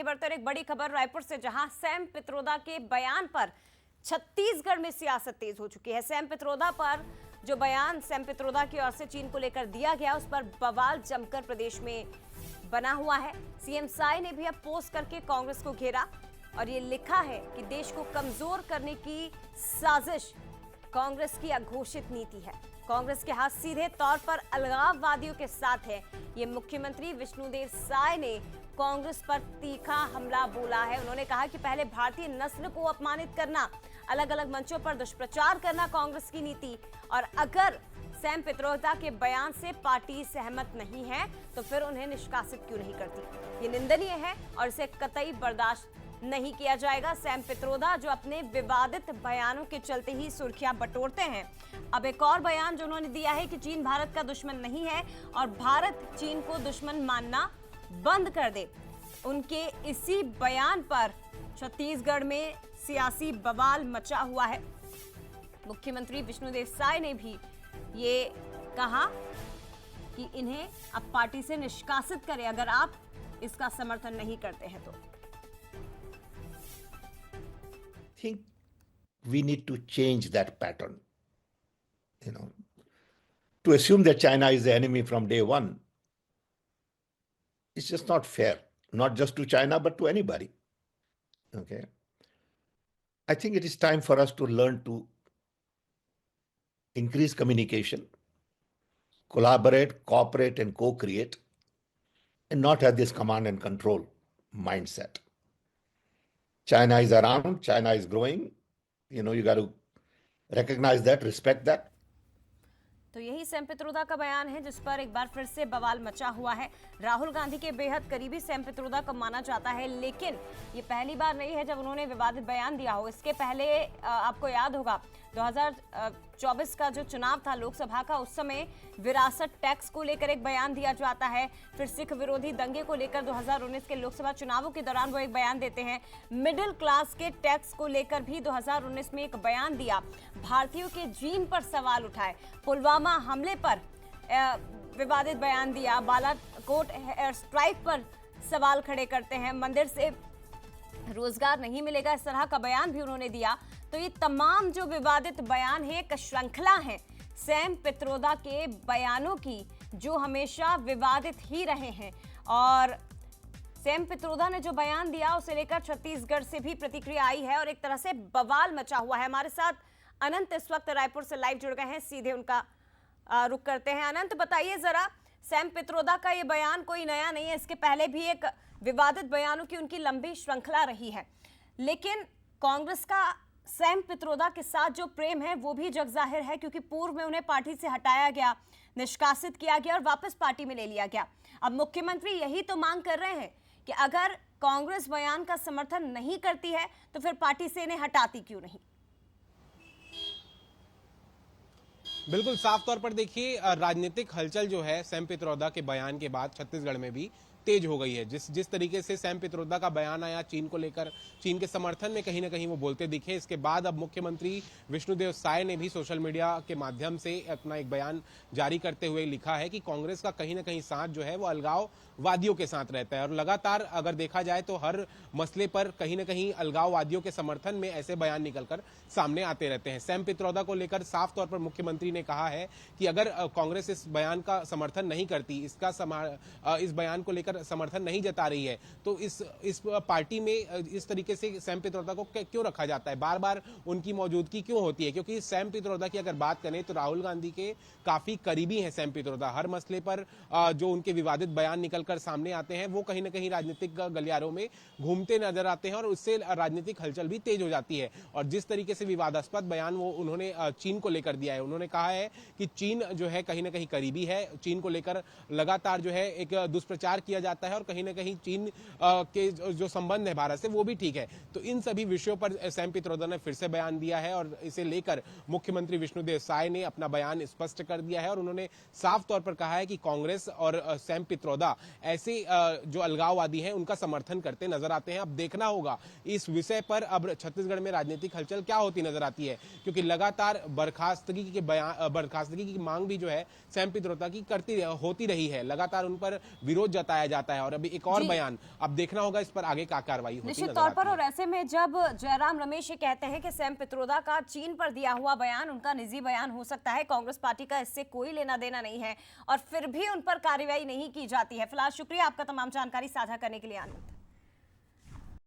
आगे बढ़ते एक बड़ी खबर रायपुर से, जहां सैम पित्रोदा के बयान पर छत्तीसगढ़ में सियासत तेज हो चुकी है। सैम पित्रोदा पर जो बयान सैम पित्रोदा की ओर से चीन को लेकर दिया गया, उस पर बवाल जमकर प्रदेश में बना हुआ है। सीएम साय ने भी अब पोस्ट करके कांग्रेस को घेरा और ये लिखा है कि देश को कमजोर करने की साजिश कांग्रेस की अघोषित नीति है। कांग्रेस के हाथ सीधे तौर पर अलगाववादियों के साथ है। ये मुख्यमंत्री विष्णुदेव साय ने कांग्रेस पर तीखा हमला बोला है। उन्होंने कहा कि पहले भारतीय नस्ल को अपमानित करना, अलग अलग मंचों पर दुष्प्रचार करना कांग्रेस की नीति, और अगर सैम पित्रोदा के बयान से पार्टी सहमत नहीं है तो फिर उन्हें निष्कासित क्यों नहीं करती। ये निंदनीय है और इसे कतई बर्दाश्त नहीं किया जाएगा। सैम पित्रोदा जो अपने विवादित बयानों के चलते ही सुर्खियां बटोरते हैं, अब एक और बयान जो उन्होंने दिया है कि चीन भारत का दुश्मन नहीं है और भारत चीन को दुश्मन मानना बंद कर दे। उनके इसी बयान पर छत्तीसगढ़ में सियासी बवाल मचा हुआ है। मुख्यमंत्री विष्णुदेव साय ने भी ये कहा कि इन्हें अब पार्टी से निष्कासित करें अगर आप इसका समर्थन नहीं करते हैं तो। I think we need to change that pattern. To assume that China is the enemy from day one, it's just not fair, not just to China, but to anybody. Okay. I think it is time for us to learn to increase communication, collaborate, cooperate, and co-create, and not have this command and control mindset. China is around, China is growing. You got to recognize that, respect that. तो यही Sam Pitroda का बयान है जिस पर एक बार फिर से बवाल मचा हुआ है। राहुल गांधी के बेहद करीबी सैम पित्रोदा को माना जाता है, लेकिन ये पहली बार नहीं है जब उन्होंने विवादित बयान दिया हो। इसके पहले आपको याद होगा 2024 का जो चुनाव था लोकसभा का, उस समय विरासत टैक्स को लेकर एक बयान दिया जाता है। फिर सिख विरोधी दंगे को लेकर 2019 के लोकसभा चुनावों के दौरान वो एक बयान देते हैं। मिडिल क्लास के टैक्स को लेकर भी 2019 में एक बयान दिया। भारतीयों के जीन पर सवाल उठाए। पुलवामा हमले पर विवादित बयान दिया। बालाकोट एयर स्ट्राइक पर सवाल खड़े करते हैं। मंदिर से रोजगार नहीं मिलेगा, इस तरह का बयान भी उन्होंने दिया। तो ये तमाम जो विवादित बयान है एक श्रृंखला है सैम पित्रोदा के बयानों की, जो हमेशा विवादित ही रहे हैं। और सैम पित्रोदा ने जो बयान दिया उसे लेकर छत्तीसगढ़ से भी प्रतिक्रिया आई है और एक तरह से बवाल मचा हुआ है। हमारे साथ अनंत इस वक्त रायपुर से लाइव जुड़ गए हैं, सीधे उनका रुख करते हैं। अनंत, बताइए जरा, सैम पित्रोदा का ये बयान कोई नया नहीं है, इसके पहले भी एक विवादित बयानों की उनकी लंबी श्रृंखला रही है, लेकिन कांग्रेस का सैम पित्रोदा के साथ जो प्रेम है वो भी जगजाहिर है, क्योंकि पूर्व में उन्हें पार्टी से हटाया गया, निष्कासित किया गया और वापस पार्टी में ले लिया गया। अब मुख्यमंत्री यही तो मांग कर रहे हैं कि अगर कांग्रेस बयान का समर्थन नहीं करती है तो फिर पार्टी से इन्हें हटाती क्यों नहीं। बिल्कुल साफ तौर पर देखिए, राजनीतिक हलचल जो है सैम पित्रोदा के बयान के बाद छत्तीसगढ़ में भी तेज हो गई है। जिस तरीके से सैम पित्रोदा का बयान आया चीन को लेकर, चीन के समर्थन में कहीं ना कहीं वो बोलते दिखे, इसके बाद अब मुख्यमंत्री विष्णुदेव साय ने भी सोशल मीडिया के माध्यम से अपना एक बयान जारी करते हुए लिखा है कि कांग्रेस का कहीं ना कहीं साथ जो है वो अलगाववादियों के साथ रहता है। और लगातार अगर देखा जाए तो हर मसले पर कहीं ना कहीं अलगाववादियों के समर्थन में ऐसे बयान निकलकर सामने आते रहते हैं। सैम पित्रोदा को लेकर साफ तौर पर मुख्यमंत्री ने कहा है कि अगर कांग्रेस इस बयान का समर्थन नहीं करती, इस बयान को लेकर समर्थन नहीं जता रही है, तो इस पार्टी में इस तरीके से सैम पित्रोदा को क्यों रखा जाता है, बार बार उनकी मौजूदगी क्यों होती है। क्योंकि सैम पित्रोदा की अगर बात करें तो राहुल गांधी के काफी करीबी हैं सैम पित्रोदा। हर मसले पर जो उनके विवादित बयान निकलकर सामने आते हैं वो कहीं ना कहीं राजनीतिक गलियारों में घूमते नजर आते हैं और उससे राजनीतिक हलचल भी तेज हो जाती है। और जिस तरीके से विवादास्पद बयान वो उन्होंने चीन को लेकर दिया है, उन्होंने कहा है कि चीन जो है कहीं ना कहीं करीबी है, चीन को लेकर लगातार जो है एक दुष्प्रचार किया जाता है और कहीं ना कहीं चीन के जो संबंध है भारत से वो भी ठीक है। तो इन सभी विषयों पर सैम पित्रोदा ने फिर से बयान दिया है और इसे लेकर मुख्यमंत्री विष्णुदेव साय ने अपना बयान स्पष्ट कर दिया है और उन्होंने साफ तौर पर कहा है कि कांग्रेस और सैम पित्रोदा ऐसे जो अलगाववादी हैं उनका समर्थन करते नजर आते हैं। अब देखना होगा इस विषय पर अब छत्तीसगढ़ में राजनीतिक हलचल क्या होती नजर आती है, क्योंकि लगातार बर्खास्तगी की मांग भी जो है सैम पित्रोदा की होती रही है, लगातार उन पर विरोध जताया जाता है और अभी एक और बयान, अब देखना होगा इस पर आगे क्या कार्रवाई होती निश्चित नजर तौर पर। आती है। और ऐसे में जब जयराम रमेश ये कहते हैं कि सैम पित्रोदा का चीन पर दिया हुआ बयान उनका निजी बयान हो सकता है, कांग्रेस पार्टी का इससे कोई लेना देना नहीं है और फिर भी उन पर कार्रवाई नहीं की जाती है। फिलहाल शुक्रिया आपका तमाम जानकारी साझा करने के लिए आनंद।